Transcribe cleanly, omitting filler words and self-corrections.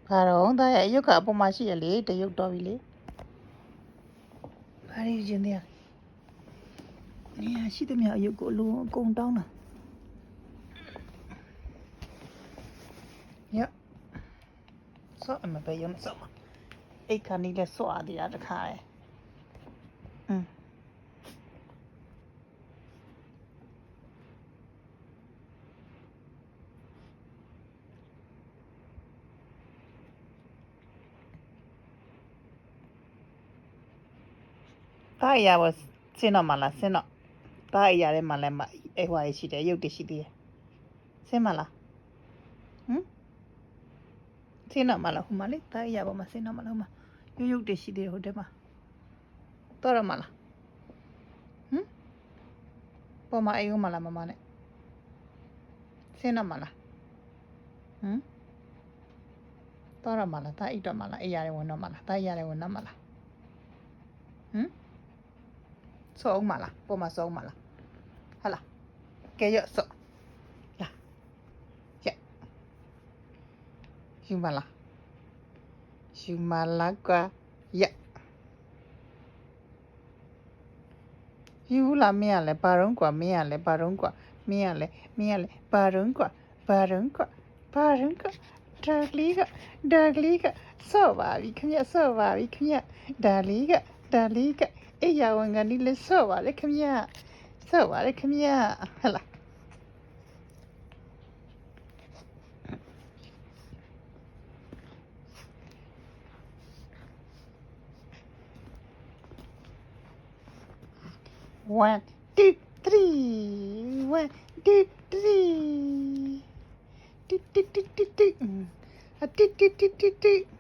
ဘာတော့သားရဲ့ရုပ်ကအပေါ်မှာရှိရလေတရုပ်တော်ပြီလေဘာလို့ကျင်းသေးရနေရရှိသမျှအရုပ်ကိုအလုံးအကုန်တောင်းတာညဆော့အမပဲရုံဆော့အိတ်ခါနေလဲဆော့ရသေးတာတခါရဲ့တားရပါစင်းတော့မလားစင်းတော့တားရရဲမလဲမအဲ့ဟွာရှိတယ်ရုပ်တရှိသေးတယ်စင်းမလားစင်းတော့မလားဟိုမလေးတားရပါမစင်းတော့မလားဟိုမရုပ်တရှိသေးတယ်ဟိုတဲမှာတော့ရမလားပေါ်မှာအိမ်ဦးမလားမမနဲ့စင်းတော့မလားတော့ရမလားတားအိတ်တော့မလားအိမ်ရတယ်ဝင်တော့မလားတားရတယ်ဝင်တော့မလားဆောင်းမလားပေါ်မှာဆောင်းမလားဟာလားကဲရဆောလာရယူမလားယူမလားကွာရယူလာမင်းရလဲဘာတော့ကွာမင်းရလဲဘာတော့ကွာမင်းရလဲဘာတော့ကွာဘာတော့ကွာဘာတော့ကွာဒါလီကဆော့ပါပြီခင်ဗျဆော့ပါပြီခင်ဗျဒါလီကအေးရဝန်ကနေလဲဆော့ပါလေခင်ဗျဆော့ပါလေခင်ဗျဟလာ1 2 3 1 2 3 1 2 3